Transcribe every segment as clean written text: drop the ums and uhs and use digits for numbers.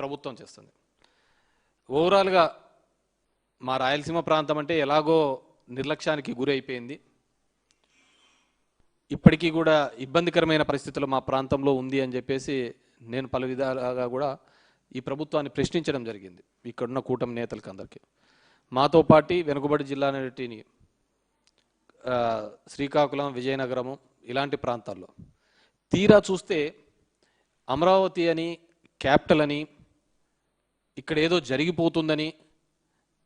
ప్రభుత్వం చేస్తుంది. ఓవరాల్గా మా రాయలసీమ ప్రాంతం అంటే ఎలాగో నిర్లక్ష్యానికి గురి అయిపోయింది. ఇప్పటికీ కూడా ఇబ్బందికరమైన పరిస్థితులు మా ప్రాంతంలో ఉంది అని చెప్పేసి నేను పలు విధాలుగా కూడా ఈ ప్రభుత్వాన్ని ప్రశ్నించడం జరిగింది. ఇక్కడున్న కూటమి నేతలకు అందరికీ. మాతో పాటు వెనుకబడి జిల్లాని శ్రీకాకుళం, విజయనగరము ఇలాంటి ప్రాంతాల్లో తీరా చూస్తే అమరావతి అని, క్యాపిటల్ అని, ఇక్కడ ఏదో జరిగిపోతుందని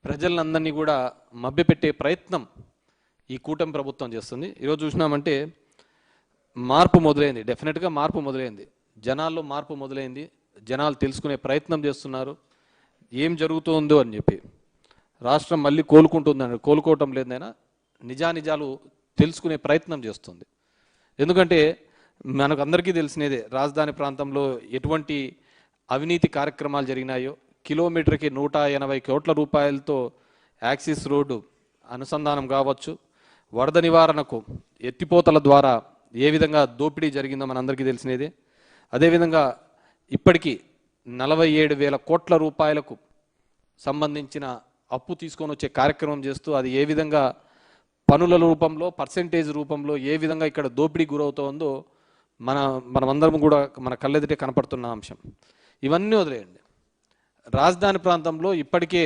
ప్రజలందరినీ కూడా మభ్యపెట్టే ప్రయత్నం ఈ కూటమి ప్రభుత్వం చేస్తుంది. ఈరోజు చూసినామంటే మార్పు మొదలైంది, డెఫినెట్గా మార్పు మొదలైంది, జనాల్లో మార్పు మొదలైంది. జనాలు తెలుసుకునే ప్రయత్నం చేస్తున్నారు ఏం జరుగుతుందో అని చెప్పి. రాష్ట్రం మళ్ళీ కోలుకుంటుందని, కోలుకోవటం లేదైనా నిజానిజాలు తెలుసుకునే ప్రయత్నం చేస్తుంది. ఎందుకంటే మనకు అందరికీ తెలిసినదే, రాజధాని ప్రాంతంలో ఎటువంటి అవినీతి కార్యక్రమాలు జరిగినాయో. కిలోమీటర్కి 180 కోట్ల రూపాయలతో యాక్సిస్ రోడ్డు అనుసంధానం కావచ్చు, వరద నివారణకు ఎత్తిపోతల ద్వారా ఏ విధంగా దోపిడీ జరిగిందో మనందరికీ తెలిసినదే. అదేవిధంగా ఇప్పటికీ 47,000 కోట్ల రూపాయలకు సంబంధించిన అప్పు తీసుకొని వచ్చే కార్యక్రమం చేస్తూ అది ఏ విధంగా పనుల రూపంలో, పర్సెంటేజ్ రూపంలో ఏ విధంగా ఇక్కడ దోపిడీ గురవుతోందో మనమందరం కూడా మన కళ్ళెదుటే కనపడుతున్న అంశం. ఇవన్నీ వదిలేయండి. రాజధాని ప్రాంతంలో ఇప్పటికే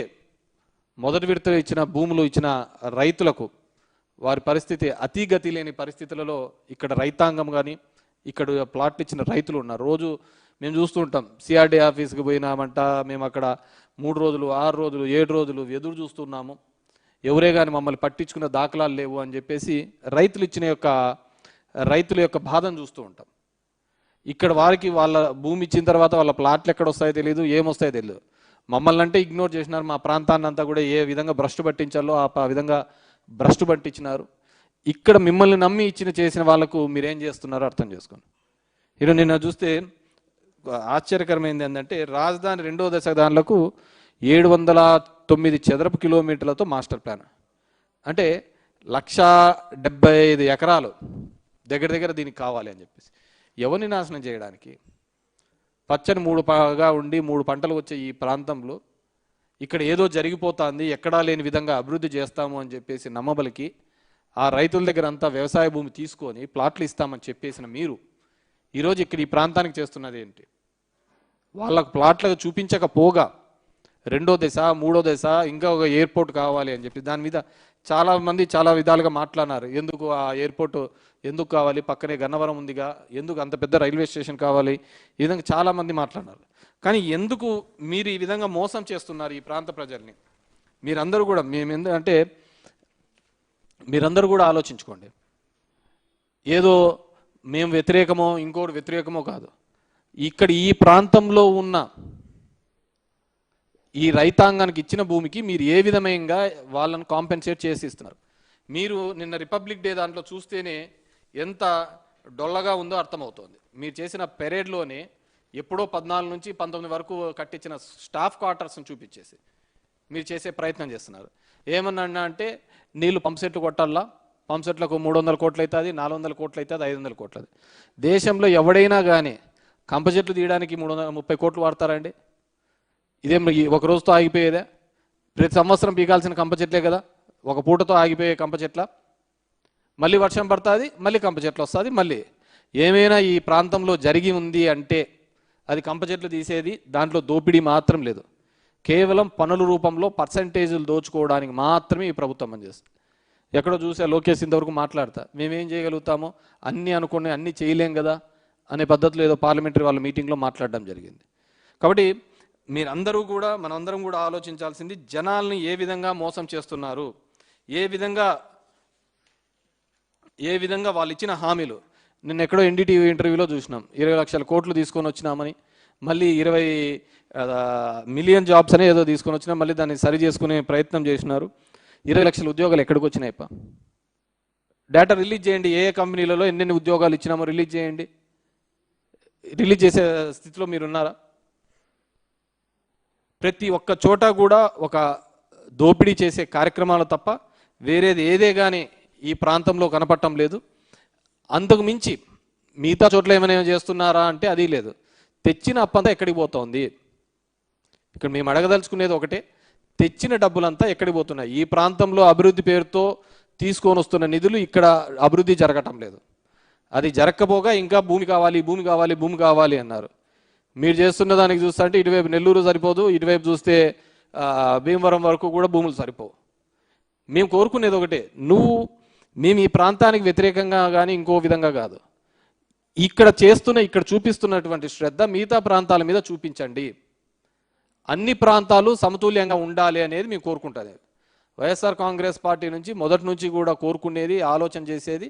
మొదటి విడతలో ఇచ్చిన భూములు ఇచ్చిన రైతులకు వారి పరిస్థితి అతిగతి లేని పరిస్థితులలో ఇక్కడ రైతాంగం కానీ, ఇక్కడ ప్లాట్లు ఇచ్చిన రైతులు ఉన్నారు. రోజు మేము చూస్తూ ఉంటాం, సిఆర్డీ ఆఫీస్కి పోయినామంట, మేము అక్కడ 3 రోజులు, 6 రోజులు, 7 రోజులు ఎదురు చూస్తున్నాము, ఎవరే కానీ మమ్మల్ని పట్టించుకున్న దాఖలాలు లేవు అని చెప్పేసి రైతుల యొక్క బాధను చూస్తూ ఉంటాం. ఇక్కడ వారికి వాళ్ళ భూమి ఇచ్చిన తర్వాత వాళ్ళ ప్లాట్లు ఎక్కడ వస్తాయో తెలియదు, ఏమొస్తాయో తెలియదు. మమ్మల్ని అంటే ఇగ్నోర్ చేసినారు. మా ప్రాంతాన్ని అంతా కూడా ఏ విధంగా భ్రష్టు పట్టించాలో ఆ విధంగా భ్రష్టు పట్టించినారు. ఇక్కడ మిమ్మల్ని నమ్మి చేసిన వాళ్ళకు మీరేం చేస్తున్నారో అర్థం చేసుకోండి. ఈరోజు నిన్న చూస్తే ఆశ్చర్యకరమైంది ఏంటంటే, రాజధాని 2వ దశ దానిలకు 709 చదరపు కిలోమీటర్లతో మాస్టర్ ప్లాన్, అంటే 175 ఎకరాలు దగ్గర దీనికి కావాలి అని చెప్పేసి. ఎవరిని నాశనం చేయడానికి? పచ్చని 3 ఉండి 3 పంటలు వచ్చే ఈ ప్రాంతంలో ఇక్కడ ఏదో జరిగిపోతుంది, ఎక్కడా లేని విధంగా అభివృద్ధి చేస్తాము అని చెప్పేసి నమ్మబలికి ఆ రైతుల దగ్గర అంతా వ్యవసాయ భూమి తీసుకొని ప్లాట్లు ఇస్తామని చెప్పేసిన మీరు ఈరోజు ఇక్కడ ఈ ప్రాంతానికి చేస్తున్నది ఏంటి? వాళ్ళకు ప్లాట్లకు చూపించకపోగా 2వ దశ, 3వ దశ, ఇంకా ఒక ఎయిర్పోర్ట్ కావాలి అని చెప్పి దాని మీద చాలామంది చాలా విధాలుగా మాట్లాడినారు. ఎందుకు ఆ ఎయిర్పోర్ట్ ఎందుకు కావాలి, పక్కనే గన్నవరం ఉందిగా, ఎందుకు అంత పెద్ద రైల్వే స్టేషన్ కావాలి, ఈ విధంగా చాలామంది మాట్లాడినారు. కానీ ఎందుకు మీరు ఈ విధంగా మోసం చేస్తున్నారు ఈ ప్రాంత ప్రజల్ని? మీరందరూ కూడా మీరందరూ కూడా ఆలోచించుకోండి. ఏదో మేము వ్యతిరేకమో ఇంకోటి వ్యతిరేకమో కాదు. ఇక్కడ ఈ ప్రాంతంలో ఉన్న ఈ రైతాంగానికి ఇచ్చిన భూమికి మీరు ఏ విధంగా వాళ్ళని కాంపెన్సేట్ చేసి ఇస్తున్నారు? మీరు నిన్న రిపబ్లిక్ డే దాంట్లో చూస్తేనే ఎంత డొల్లగా ఉందో అర్థమవుతోంది. మీరు చేసిన పెరేడ్లోనే ఎప్పుడో 14 నుంచి 19 వరకు కట్టించిన స్టాఫ్ క్వార్టర్స్ని చూపించేసి మీరు చేసే ప్రయత్నం చేస్తున్నారు. ఏమన్నా అంటే నీళ్లు పంప్సెట్లు కొట్టాలా, పంప్సెట్లకు 300 కోట్లు అవుతుంది, 400 కోట్లు అవుతుంది, 500 కోట్లు. దేశంలో ఎవడైనా కానీ కంపచెట్లు తీయడానికి 330 కోట్లు వాడతారండి? ఇదేం ఒక రోజుతో ఆగిపోయేదే? ప్రతి సంవత్సరం పీకాల్సిన కంపచెట్లే కదా, ఒక పూటతో ఆగిపోయే కంపచెట్ల. మళ్ళీ వర్షం పడుతుంది, మళ్ళీ కంపచెట్లు వస్తుంది. మళ్ళీ ఏమైనా ఈ ప్రాంతంలో జరిగి ఉంది అంటే అది కంపచెట్లు తీసేది, దాంట్లో దోపిడీ మాత్రం లేదు. కేవలం పనుల రూపంలో పర్సంటేజీలు దోచుకోవడానికి మాత్రమే ఈ ప్రభుత్వం పనిచేస్తుంది. ఎక్కడో చూసే లోకేష్ ఇంతవరకు మాట్లాడతా మేమేం చేయగలుగుతామో, అన్నీ అనుకునే అన్నీ చేయలేం కదా అనే పద్ధతిలో ఏదో పార్లమెంటరీ వాళ్ళ మీటింగ్లో మాట్లాడడం జరిగింది. కాబట్టి మీరందరూ కూడా, మనందరం కూడా ఆలోచించాల్సింది, జనాల్ని ఏ విధంగా మోసం చేస్తున్నారు, ఏ విధంగా వాళ్ళు ఇచ్చిన హామీలు. నిన్న ఎక్కడో ఎన్డీటీవీ ఇంటర్వ్యూలో చూసినాం, 20 లక్షల కోట్లు తీసుకొని వచ్చినామని, మళ్ళీ 20 మిలియన్ జాబ్స్ అనే ఏదో తీసుకొని వచ్చినా, మళ్ళీ దాన్ని సరి చేసుకునే ప్రయత్నం చేసినారు. 20 లక్షల ఉద్యోగాలు ఎక్కడికి వచ్చినాయిపా? డేటా రిలీజ్ చేయండి, ఏ కంపెనీలలో ఎన్నెన్ని ఉద్యోగాలు ఇచ్చినామో రిలీజ్ చేయండి. రిలీజ్ చేసే స్థితిలో మీరున్నారా? ప్రతి ఒక్క చోట కూడా ఒక దోపిడీ చేసే కార్యక్రమాలు తప్ప వేరేది ఏదే కానీ ఈ ప్రాంతంలో కనపడటం లేదు. అంతకు మించి మిగతా చోట్ల ఏమైనా చేస్తున్నారా అంటే అది లేదు. తెచ్చిన అప్పంతా ఎక్కడికి పోతోంది? ఇక్కడ మేము అడగదలుచుకునేది ఒకటే, తెచ్చిన డబ్బులంతా ఎక్కడికి పోతున్నాయి? ఈ ప్రాంతంలో అభివృద్ధి పేరుతో తీసుకొని వస్తున్న నిధులు ఇక్కడ అభివృద్ధి జరగటం లేదు. అది జరగకపోగా ఇంకా భూమి కావాలి, భూమి కావాలి, భూమి కావాలి అన్నారు. మీరు చేస్తున్న దానికి చూస్తే అంటే ఇటువైపు నెల్లూరు సరిపోదు, ఇటువైపు చూస్తే భీమవరం వరకు కూడా భూములు సరిపోవు. మేము కోరుకునేది ఒకటే, మేము ఈ ప్రాంతానికి వ్యతిరేకంగా కానీ ఇంకో విధంగా కాదు, ఇక్కడ చూపిస్తున్నటువంటి శ్రద్ధ మిగతా ప్రాంతాల మీద చూపించండి. అన్ని ప్రాంతాలు సమతుల్యంగా ఉండాలి అనేది మేము కోరుకుంటుంది. వైఎస్ఆర్ కాంగ్రెస్ పార్టీ నుంచి మొదటి నుంచి కూడా కోరుకునేది, ఆలోచన చేసేది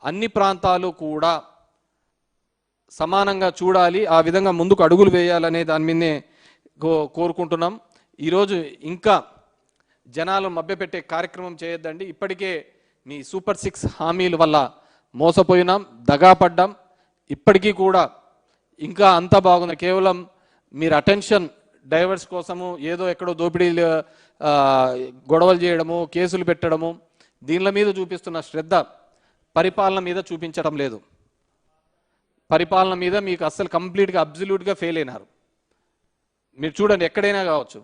అన్ని ప్రాంతాలు కూడా సమానంగా చూడాలి, ఆ విధంగా ముందుకు అడుగులు వేయాలనే దాని మీదనే కోరుకుంటున్నాం. ఈరోజు ఇంకా జనాలు మభ్యపెట్టే కార్యక్రమం చేయొద్దండి. ఇప్పటికే మీ సూపర్ 6 హామీల వల్ల మోసపోయినాం, దగాపడ్డాం. ఇప్పటికీ కూడా ఇంకా అంతా బాగుంది, కేవలం మీరు అటెన్షన్ డైవర్స్ కోసము ఏదో ఎక్కడో దోపిడీలు గొడవలు చేయడము, కేసులు పెట్టడము, దీనిల మీద చూపిస్తున్న శ్రద్ధ పరిపాలన మీద చూపించడం లేదు. పరిపాలన మీద మీకు అస్సలు కంప్లీట్గా అబ్జల్యూట్గా ఫెయిల్ అయినారు. మీరు చూడండి, ఎక్కడైనా కావచ్చు,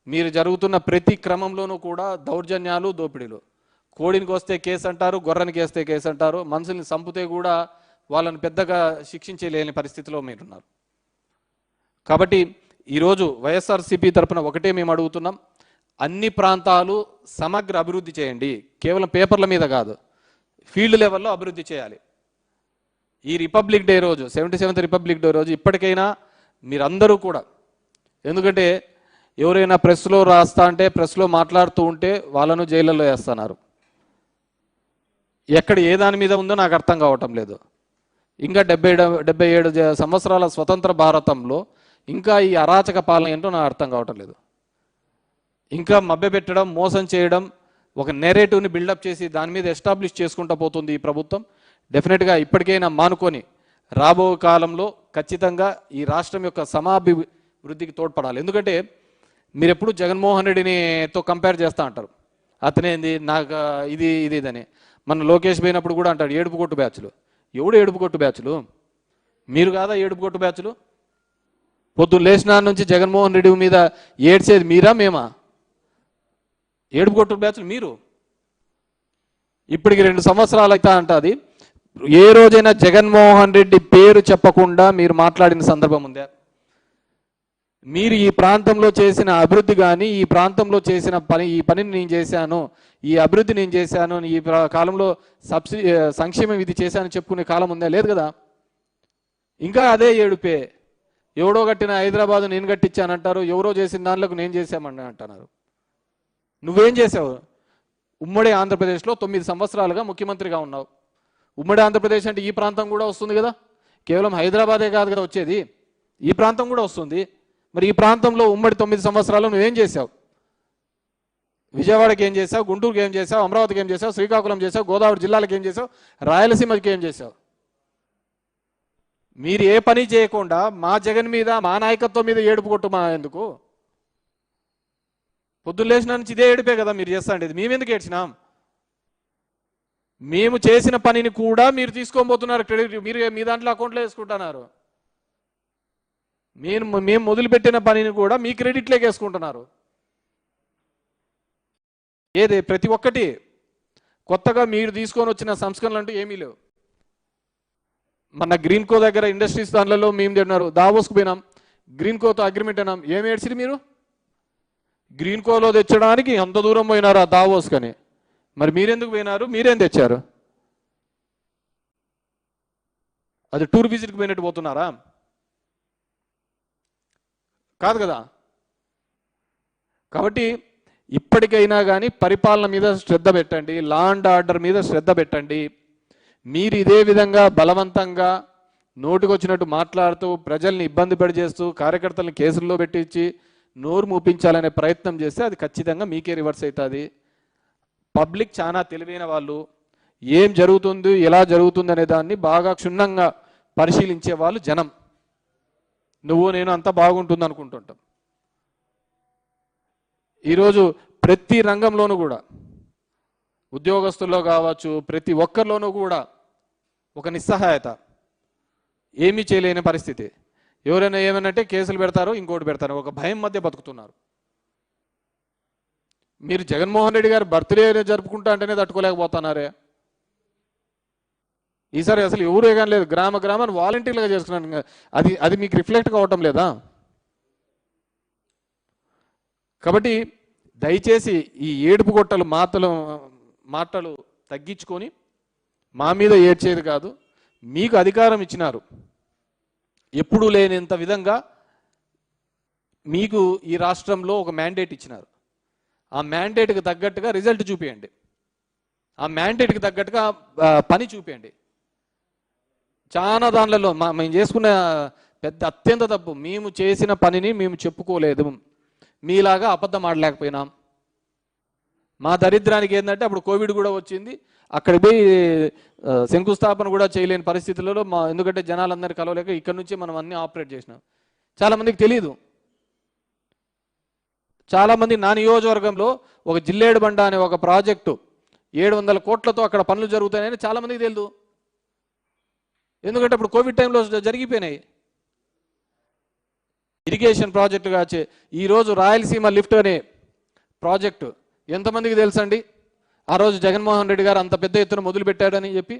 మీరు జరుగుతున్న ప్రతి క్రమంలోనూ కూడా దౌర్జన్యాలు, దోపిడీలు. కోడినికి వస్తే కేసు అంటారు, గొర్రెనికి వేస్తే కేసు అంటారు, మనుషుల్ని చంపితే కూడా వాళ్ళని పెద్దగా శిక్షించలేని పరిస్థితిలో మీరున్నారు. కాబట్టి ఈరోజు వైఎస్ఆర్సీపీ తరఫున ఒకటే మేము అడుగుతున్నాం, అన్ని ప్రాంతాలు సమగ్ర అభివృద్ధి చేయండి. కేవలం పేపర్ల మీద కాదు, ఫీల్డ్ లెవెల్లో అభివృద్ధి చేయాలి. ఈ రిపబ్లిక్ డే రోజు, 77th రిపబ్లిక్ డే రోజు ఇప్పటికైనా మీరందరూ కూడా, ఎందుకంటే ఎవరైనా ప్రెస్లో రాస్తా అంటే, ప్రెస్లో మాట్లాడుతూ ఉంటే వాళ్ళను జైళ్ళలో వేస్తున్నారు. ఎక్కడ ఏ దాని మీద ఉందో నాకు అర్థం కావటం లేదు. ఇంకా 77 సంవత్సరాల స్వతంత్ర భారతంలో ఇంకా ఈ అరాచక పాలన ఏంటో నాకు అర్థం కావటం లేదు. ఇంకా మభ్యపెట్టడం, మోసం చేయడం, ఒక నెరేటివ్ని బిల్డప్ చేసి దాని మీద ఎస్టాబ్లిష్ చేసుకుంటూ పోతుంది ఈ ప్రభుత్వం. డెఫినెట్గా ఇప్పటికైనా మానుకొని రాబో కాలంలో ఖచ్చితంగా ఈ రాష్ట్రం యొక్క సమాభివృద్ధికి తోడ్పడాలి. ఎందుకంటే మీరు ఎప్పుడు జగన్మోహన్ రెడ్డినితో కంపేర్ చేస్తూ అంటారు, అతనేంది నాకు ఇది ఇదని. మన లోకేష్ పోయినప్పుడు కూడా అంటాడు ఏడుపు కొట్టు బ్యాచ్లు. ఎవడు ఏడుపు కొట్టు బ్యాచ్లు? మీరు కాదా ఏడుపు కొట్టు బ్యాచ్లు? పొద్దున్న లేచిన నుంచి జగన్మోహన్ రెడ్డి మీద ఏడ్చేది మీరా మేమా? ఏడుపు కొట్టు బ్యాచ్లు మీరు. ఇప్పటికి 2 సంవత్సరాలు అయితే అంటుంది, ఏ రోజైనా జగన్మోహన్ రెడ్డి పేరు చెప్పకుండా మీరు మాట్లాడిన సందర్భం ఉందా? మీరు ఈ ప్రాంతంలో చేసిన అభివృద్ధి కానీ, ఈ ప్రాంతంలో చేసిన ఈ పనిని నేను చేశాను, ఈ అభివృద్ధి నేను చేశాను, ఈ కాలంలో సంక్షేమం ఇది చేశాను చెప్పుకునే కాలం ఉందా? లేదు కదా. ఇంకా అదే ఏడుపే. ఎవడో కట్టిన హైదరాబాద్ నేను కట్టించానంటారు, ఎవరో చేసిన దాంట్లోకి నేను చేశామని అంటున్నారు. నువ్వేం చేసావు? ఉమ్మడి ఆంధ్రప్రదేశ్లో 9 సంవత్సరాలుగా ముఖ్యమంత్రిగా ఉన్నావు. ఉమ్మడి ఆంధ్రప్రదేశ్ అంటే ఈ ప్రాంతం కూడా వస్తుంది కదా, కేవలం హైదరాబాదే కాదు కదా వచ్చేది, ఈ ప్రాంతం కూడా వస్తుంది. మరి ఈ ప్రాంతంలో ఉమ్మడి 9 సంవత్సరాలు నువ్వేం చేసావు? విజయవాడకి ఏం చేసావు? గుంటూరుకి ఏం చేసావు? అమరావతికి ఏం చేసావు? శ్రీకాకుళం చేసావు? గోదావరి జిల్లాలకు ఏం చేసావు? రాయలసీమకి ఏం చేసావు? మీరు ఏ పని చేయకుండా మా జగన్ మీద, మా నాయకత్వం మీద ఏడుపు కొట్టు మా ఎందుకు? పొద్దున్న లేచిన నుంచి ఇదే ఏడిపే కదా మీరు చేస్తాండేది. మేమెందుకు ఏడ్చినాం? మేము చేసిన పనిని కూడా మీరు తీసుకోబోతున్నారు క్రెడిట్, మీరు మీ దాంట్లో అకౌంట్లో వేసుకుంటున్నారు. మేము మొదలుపెట్టిన పనిని కూడా మీ క్రెడిట్లోకి వేసుకుంటున్నారు. ఏది ప్రతి ఒక్కటి కొత్తగా మీరు తీసుకొని వచ్చిన సంస్కరణలు అంటూ ఏమీ లేవు. మన గ్రీన్కో దగ్గర ఇండస్ట్రీస్ దానిలో మేము తిన్నారు, దావోస్కు పోయినాం, గ్రీన్కోతో అగ్రిమెంట్ అయినాం. ఏమి ఏడ్చిరు మీరు? గ్రీన్కోలో తెచ్చడానికి ఎంత దూరం పోయినారు ఆ దావోస్ కని. మరి మీరెందుకు పోయినారు? మీరేం తెచ్చారు? అది టూర్ విజిట్కి పోయినట్టు పోతున్నారా? కాదు కదా. కాబట్టి ఇప్పటికైనా కానీ పరిపాలన మీద శ్రద్ధ పెట్టండి, లా అండ్ ఆర్డర్ మీద శ్రద్ధ పెట్టండి. మీరు ఇదే విధంగా బలవంతంగా నోటికొచ్చినట్టు మాట్లాడుతూ ప్రజల్ని ఇబ్బంది పడిచేస్తూ కార్యకర్తలను కేసుల్లో పెట్టించి నోరు మూపించాలనే ప్రయత్నం చేస్తే అది ఖచ్చితంగా మీకే రివర్స్ అవుతుంది. పబ్లిక్ చాలా తెలివైన వాళ్ళు, ఏం జరుగుతుంది, ఎలా జరుగుతుంది అనే దాన్ని బాగా క్షుణ్ణంగా పరిశీలించే వాళ్ళు జనం. నువ్వు నేను అంతా బాగుంటుంది అనుకుంటుంటాం. ఈరోజు ప్రతి రంగంలోనూ కూడా, ఉద్యోగస్తుల్లో కావచ్చు, ప్రతి ఒక్కరిలోనూ కూడా ఒక నిస్సహాయత, ఏమీ చేయలేని పరిస్థితి. ఎవరైనా ఏమనంటే కేసులు పెడతారు, ఇంకోటి పెడతారు, ఒక భయం మధ్య బతుకుతున్నారు. మీరు జగన్మోహన్ రెడ్డి గారు బర్త్డే జరుపుకుంటా అంటేనే తట్టుకోలేకపోతున్నారే. ఈసారి అసలు ఎవరు ఏం లేదు, గ్రామాన్ని వాలంటీర్లుగా చేసుకున్నాను. అది మీకు రిఫ్లెక్ట్ కావటం లేదా? కాబట్టి దయచేసి ఈ ఏడుపు గొట్టలు మాటలు తగ్గించుకొని మా మీద ఏడ్చేది కాదు. మీకు అధికారం ఇచ్చినారు, ఎప్పుడూ లేనంత విధంగా మీకు ఈ రాష్ట్రంలో ఒక మ్యాండేట్ ఇచ్చినారు. ఆ మ్యాండేట్కి తగ్గట్టుగా రిజల్ట్ చూపించండి, ఆ మ్యాండేట్కి తగ్గట్టుగా పని చూపించండి. చాలా దానిలలో మేము చేసుకున్న పెద్ద అత్యంత తప్పు, మేము చేసిన పనిని మేము చెప్పుకోలేదు, మీలాగా అబద్ధం ఆడలేకపోయినాం. మా దరిద్రానికి ఏంటంటే అప్పుడు కోవిడ్ కూడా వచ్చింది, అక్కడ పోయి శంకుస్థాపన కూడా చేయలేని పరిస్థితులలో ఎందుకంటే జనాలందరినీ కలవలేక ఇక్కడ నుంచి మనం అన్నీ ఆపరేట్ చేసినాం. చాలామందికి తెలియదు. చాలామంది నా నియోజకవర్గంలో ఒక జిల్లేడు బండ అనే ఒక ప్రాజెక్టు 700 కోట్లతో అక్కడ పనులు జరుగుతాయని చాలామందికి తెలియదు. ఎందుకంటే అప్పుడు కోవిడ్ టైంలో జరిగిపోయినాయి. ఇరిగేషన్ ప్రాజెక్టుగా ఈరోజు రాయలసీమ లిఫ్ట్ అనే ప్రాజెక్టు ఎంతమందికి తెలుసండి? ఆ రోజు జగన్మోహన్ రెడ్డి గారు అంత పెద్ద ఎత్తున మొదలు పెట్టాడని చెప్పి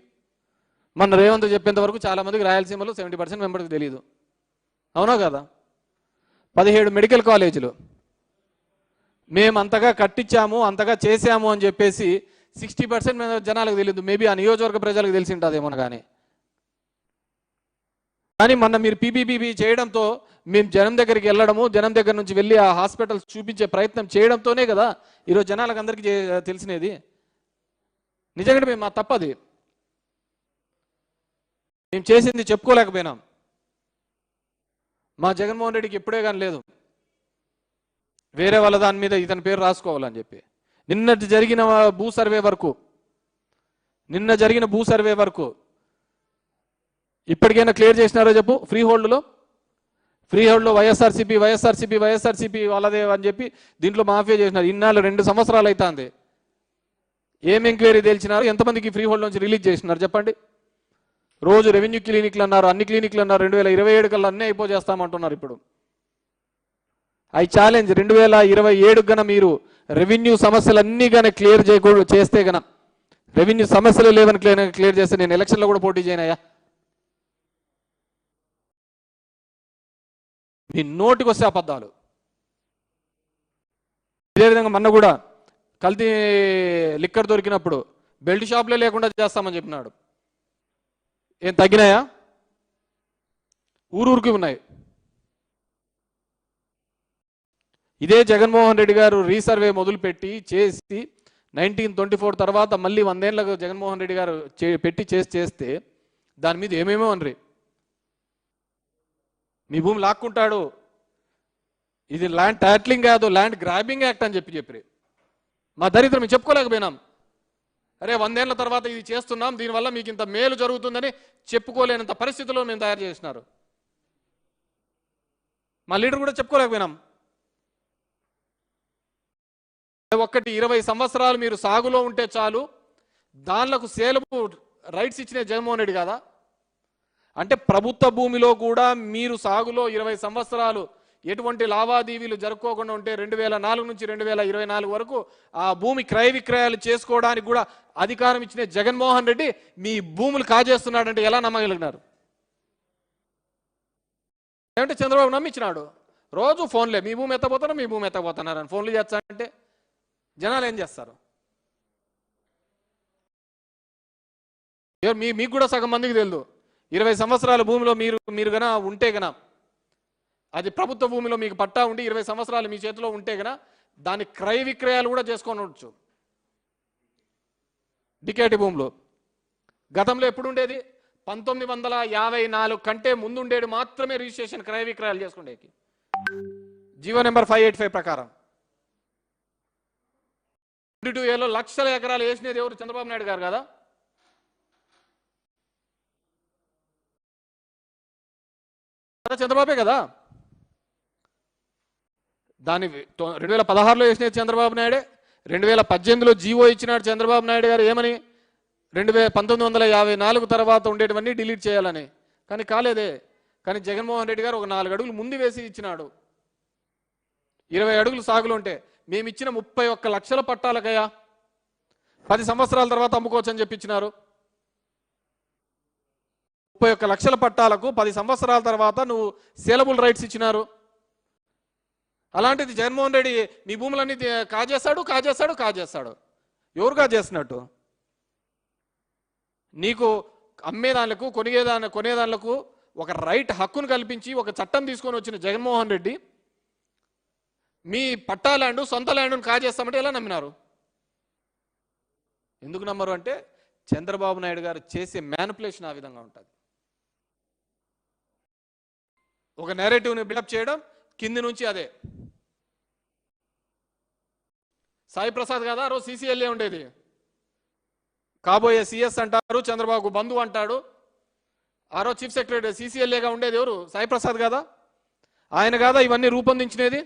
మన రేవంత్ చెప్పేంత వరకు చాలామందికి రాయలసీమలో 70% మెంబర్కి తెలియదు. అవునా కదా? 17 మెడికల్ కాలేజీలు మేము అంతగా కట్టించాము, అంతగా చేశాము అని చెప్పేసి 60% జనాలకు తెలియదు. మేబీ ఆ నియోజకవర్గ ప్రజలకు తెలిసి ఉంటుందేమో. కానీ మొన్న మీరు పీపీపీ చేయడంతో మేము జనం దగ్గరికి వెళ్ళడము, జనం దగ్గర నుంచి వెళ్ళి ఆ హాస్పిటల్స్ చూపించే ప్రయత్నం చేయడంతోనే కదా ఈరోజు జనాలకు అందరికీ తెలిసినది. నిజంగా మేము మా తప్పది, మేము చేసింది చెప్పుకోలేకపోయినాం. మా జగన్మోహన్ రెడ్డికి ఎప్పుడే కానీ లేదు వేరే వాళ్ళ దాని మీద ఇతని పేరు రాసుకోవాలని చెప్పి. నిన్న జరిగిన భూ సర్వే వరకు ఇప్పటికైనా క్లియర్ చేసినారో చెప్పు. ఫ్రీ హోల్డ్లో వైఎస్ఆర్సీపీ వాళ్ళదే అని చెప్పి దీంట్లో మాఫియా చేసినారు. ఇన్నాళ్ళు 2 సంవత్సరాలు అవుతుంది. ఏం ఎంక్వైరీ తేల్చినారు? ఎంతమందికి ఫ్రీ హోల్డ్ నుంచి రిలీజ్ చేసినారు చెప్పండి? రోజు రెవెన్యూ క్లినిక్లు అన్నారు, అన్ని క్లినిక్లు అన్నారు. 2027 కల్లా అన్నీ అయిపోజేస్తామంటున్నారు. ఇప్పుడు ఐ ఛాలెంజ్ 2027 గన మీరు రెవెన్యూ సమస్యలన్నీ కానీ క్లియర్ చేస్తే గన, రెవెన్యూ సమస్యలు లేవని క్లియర్ చేస్తే నేను ఎలక్షన్లో కూడా పోటీ చేయనయ్యా. మీ నోటికి వస్తే అబద్ధాలు. ఇదే విధంగా మొన్న కూడా కల్తీ లిక్కర్ దొరికినప్పుడు బెల్ట్ షాప్లే లేకుండా చేస్తామని చెప్పినాడు. ఏం తగ్గినాయా? ఊరూరికి ఉన్నాయి. ఇదే జగన్మోహన్ రెడ్డి గారు రీసర్వే మొదలుపెట్టి చేసి 1924 తర్వాత మళ్ళీ 100 ఏళ్ళకు జగన్మోహన్ రెడ్డి గారు పెట్టి చేస్తే దాని మీద ఏమేమో అనరి. మీ భూమి లాక్కుంటాడు, ఇది ల్యాండ్ టైటిలింగ్ కాదు, ల్యాండ్ గ్రాబింగ్ యాక్ట్ అని చెప్పి మా దరిద్రం మేము చెప్పుకోలేకపోయినాం. అరే 100 ఏళ్ళ తర్వాత ఇది చేస్తున్నాం, దీనివల్ల మీకు ఇంత మేలు జరుగుతుందని చెప్పుకోలేనంత పరిస్థితుల్లో మేము తయారు చేసినారు. మా లీడర్ కూడా చెప్పుకోలేకపోయినాం. ఒక్కటి 20 సంవత్సరాలు మీరు సాగులో ఉంటే చాలు, దానిలకు సేలపు రైట్స్ ఇచ్చిన జగన్మోహన్ రెడ్డి కాదా? అంటే ప్రభుత్వ భూమిలో కూడా మీరు సాగులో 20 సంవత్సరాలు ఎటువంటి లావాదేవీలు జరుపుకోకుండా ఉంటే 2004 నుంచి 2024 వరకు ఆ భూమి క్రయ విక్రయాలు చేసుకోవడానికి కూడా అధికారం ఇచ్చిన జగన్మోహన్ రెడ్డి మీ భూములు కాజేస్తున్నాడంటే ఎలా నమ్మగలిగినారు? ఏమంటే చంద్రబాబు నమ్మించినాడు. రోజు ఫోన్లే, మీ భూమి ఎత్తపోతున్నారు అని ఫోన్లు చేస్తానంటే జనాలు ఏం చేస్తారు? మీకు కూడా సగం మందికి తెలియదు. 20 సంవత్సరాల భూమిలో మీరు గన ఉంటే గన, అది ప్రభుత్వ భూమిలో మీకు పట్టా ఉండి 20 సంవత్సరాలు మీ చేతిలో ఉంటే గన దాని క్రయ విక్రయాలు కూడా చేసుకోవచ్చు. డికేటి భూమిలో గతంలో ఎప్పుడు ఉండేది? 1954 కంటే ముందు ఉండేది మాత్రమే రిజిస్ట్రేషన్ క్రయ విక్రయాలు చేసుకునేకి, జీవో నెంబర్ 585 ప్రకారం. 22 లక్షల ఎకరాలు వేసినది ఎవరు? చంద్రబాబు నాయుడు గారు కదా. చంద్రబాబే కదా. దాన్ని 2016లో వేసినది చంద్రబాబు నాయుడే. 2018లో జీవో ఇచ్చినాడు చంద్రబాబు నాయుడు గారు. ఏమని? 1954 తర్వాత ఉండేటివన్నీ డిలీట్ చేయాలని. కానీ కాలేదే. కానీ జగన్మోహన్ రెడ్డి గారు ఒక 4 అడుగులు ముందు వేసి ఇచ్చినాడు. 20 అడుగులు సాగులు ఉంటే మేము ఇచ్చిన 31 లక్షల పట్టాలకయ్యా 10 సంవత్సరాల తర్వాత అమ్ముకోవచ్చని చెప్పించినారు. 31 లక్షల పట్టాలకు 10 సంవత్సరాల తర్వాత నువ్వు సేలబుల్ రైట్స్ ఇచ్చినారు. అలాంటిది జగన్మోహన్ రెడ్డి మీ భూములన్నీ కాజేస్తాడు. ఎవరు కాజేస్తున్నట్టు? నీకు అమ్మేదానికి కొనేదానికి ఒక రైట్ హక్కును కల్పించి ఒక చట్టం తీసుకొని వచ్చిన జగన్మోహన్ రెడ్డి మీ పట్టా ల్యాండ్ సొంత ల్యాండ్ను కాజేస్తామంటే ఎలా నమ్మినారు? ఎందుకు నమ్మరు అంటే చంద్రబాబు నాయుడు గారు చేసే మ్యానిపులేషన్ ఆ విధంగా ఉంటుంది. ఒక నేరేటివ్ని బిల్డప్ చేయడం, కింది నుంచి అదే. సాయి ప్రసాద్ కదా రోజు సీసీఎల్ఏ ఉండేది, కాబోయే సిఎస్ అంటారు, చంద్రబాబు బంధువు అంటాడు. ఆ రోజు చీఫ్ సెక్రటరీ సీసీఎల్ఏగా ఉండేది ఎవరు? సాయి ప్రసాద్ కదా. ఆయన కాదా ఇవన్నీ రూపొందించినది?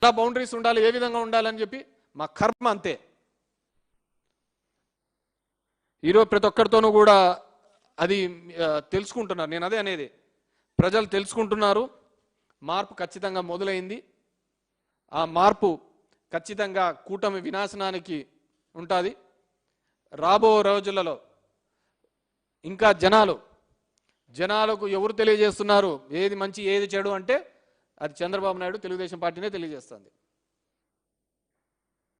ఎలా బౌండరీస్ ఉండాలి, ఏ విధంగా ఉండాలని చెప్పి మా కర్మ అంతే. ఈరోజు ప్రతి ఒక్కరితోనూ కూడా అది తెలుసుకుంటున్నారు. నేను అదే అనేది, ప్రజలు తెలుసుకుంటున్నారు. మార్పు ఖచ్చితంగా మొదలైంది. ఆ మార్పు ఖచ్చితంగా కూటమి వినాశనానికి ఉంటుంది. రాబో రోజులలో ఇంకా జనాలకు ఎవరు తెలియజేస్తున్నారు ఏది మంచి ఏది చెడు అంటే అది చంద్రబాబు నాయుడు తెలుగుదేశం పార్టీనే తెలియజేస్తుంది.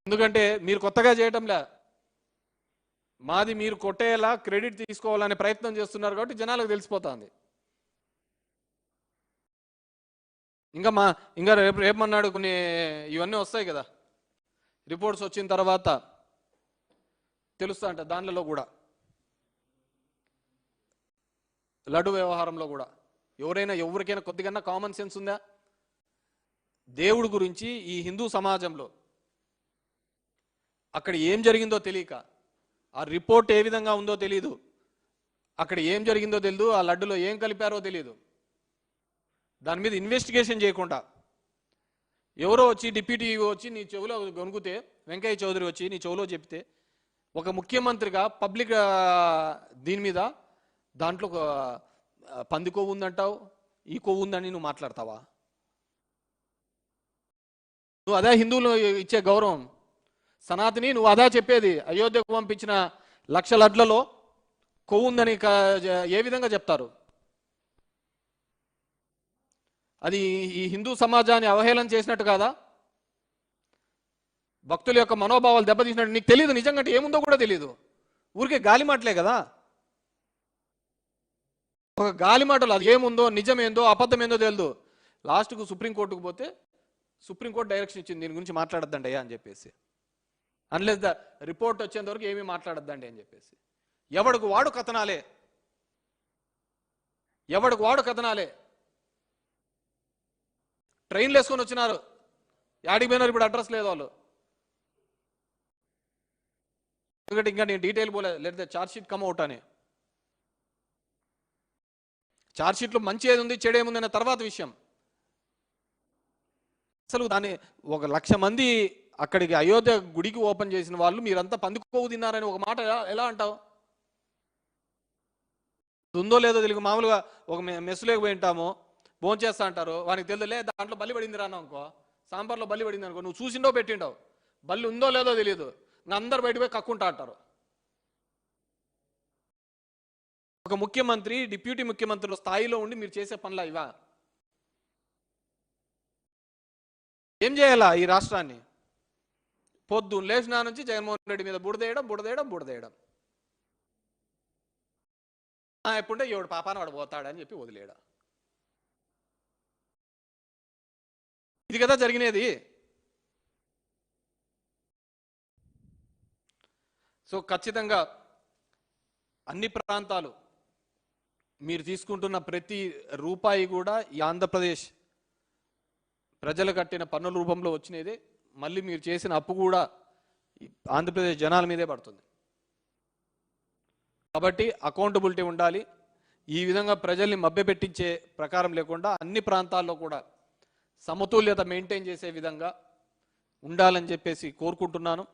ఎందుకంటే మీరు కొత్తగా చేయటంలే, మాది మీరు కొట్టేలా క్రెడిట్ తీసుకోవాలనే ప్రయత్నం చేస్తున్నారు కాబట్టి జనాలకు తెలిసిపోతుంది. ఇంకా రేపమన్నాడు కొన్ని ఇవన్నీ వస్తాయి కదా, రిపోర్ట్స్ వచ్చిన తర్వాత తెలుస్తా అంట. దానిలో కూడా లడ్డు వ్యవహారంలో కూడా ఎవరికైనా కొద్దిగా కామన్ సెన్స్ ఉందా? దేవుడి గురించి ఈ హిందూ సమాజంలో అక్కడ ఏం జరిగిందో తెలియక, ఆ రిపోర్ట్ ఏ విధంగా ఉందో తెలియదు, అక్కడ ఏం జరిగిందో తెలియదు, ఆ లడ్డులో ఏం కలిపారో తెలియదు. దాని మీద ఇన్వెస్టిగేషన్ చేయకుండా ఎవరో వచ్చి డిప్యూటీ వచ్చి నీ చెవులో గొనుగుతే, వెంకయ్య చౌదరి వచ్చి నీ చెవులో చెప్తే, ఒక ముఖ్యమంత్రిగా పబ్లిక్ దీని మీద దాంట్లో పంది కొవ్వు ఉందంటావు, ఈ కొవ్వు ఉందని నువ్వు మాట్లాడతావా? నువ్వు అదే హిందువులు ఇచ్చే గౌరవం సనాతని, నువ్వు అదే చెప్పేది. అయోధ్యకు పంపించిన 1,00,000 లడ్లలో కొవ్వు ఉందని ఏ విధంగా చెప్తారు? అది ఈ హిందూ సమాజాన్ని అవహేళన చేసినట్టు కాదా? భక్తుల యొక్క మనోభావాలు దెబ్బతీసినట్టు. నీకు తెలియదు నిజంగా ఏముందో కూడా తెలియదు, ఊరికే గాలి మాటలే కదా. ఒక గాలి మాటలు అది ఏముందో నిజమేందో అబద్ధమేందో తెలియదు. లాస్ట్కు సుప్రీంకోర్టుకు పోతే సుప్రీంకోర్టు డైరెక్షన్ ఇచ్చింది దీని గురించి మాట్లాడద్దండి అయ్యా అని చెప్పేసి, అన్లెస్ ద రిపోర్ట్ వచ్చేంత వరకు ఏమీ మాట్లాడద్దండి అని చెప్పేసి. ఎవడికి వాడు కథనాలే. ట్రైన్లు వేసుకొని వచ్చినారు, యాడికి పోయినారు ఇప్పుడు అడ్రస్ లేదు వాళ్ళు. ఎందుకంటే ఇంకా నేను డీటెయిల్ పోలేదు, let the charge sheet come out అని. ఛార్జ్ షీట్లో మంచి ఏది ఉంది చెడు ఏముంది అనే తర్వాత విషయం. అసలు దాన్ని 1,00,000 మంది అక్కడికి అయోధ్య గుడికి ఓపెన్ చేసిన వాళ్ళు మీరంతా పందికొవ్వు తిన్నారని ఒక మాట ఎలా అంటావు? ఉందో లేదో తెలియదు. మామూలుగా ఒక మెస్సులోకి పోయి ఉంటాము, భోజనం చేస్తా అంటారు, వానికి తెలియదులే దాంట్లో బల్లి పడింది రాను అనుకో, సాంబార్లో బల్లి పడింది అనుకో, నువ్వు చూసిండో పెట్టిండవు, బల్లి ఉందో లేదో తెలియదు, ఇంకా అందరు బయట పోయి కక్కుంటా అంటారు. ఒక ముఖ్యమంత్రి డిప్యూటీ ముఖ్యమంత్రుల స్థాయిలో ఉండి మీరు చేసే పనులా ఇవా? ఏం చేయాలా ఈ రాష్ట్రాన్ని? పొద్దున్న లేచినా నుంచి జగన్మోహన్ రెడ్డి మీద బుడదేయడం ఎప్పుడంటే ఎవడు పాపాన వాడు పోతాడని చెప్పి వదిలేయడం. ఇది కదా జరిగినది. సో ఖచ్చితంగా అన్ని ప్రాంతాలు మీరు తీసుకుంటున్న ప్రతి రూపాయి కూడా ఈ ఆంధ్రప్రదేశ్ ప్రజలు కట్టిన పన్నుల రూపంలో వచ్చినదే. మళ్ళీ మీరు చేసిన అప్పు కూడా ఆంధ్రప్రదేశ్ జనాల మీదే పడుతుంది. కాబట్టి అకౌంటబిలిటీ ఉండాలి. ఈ విధంగా ప్రజల్ని మభ్యపెట్టించే ప్రకారం లేకుండా అన్ని ప్రాంతాల్లో కూడా సమతుల్యత మెయింటైన్ చేసే విధంగా ఉండాలని చెప్పేసి కోరుకుంటున్నాను.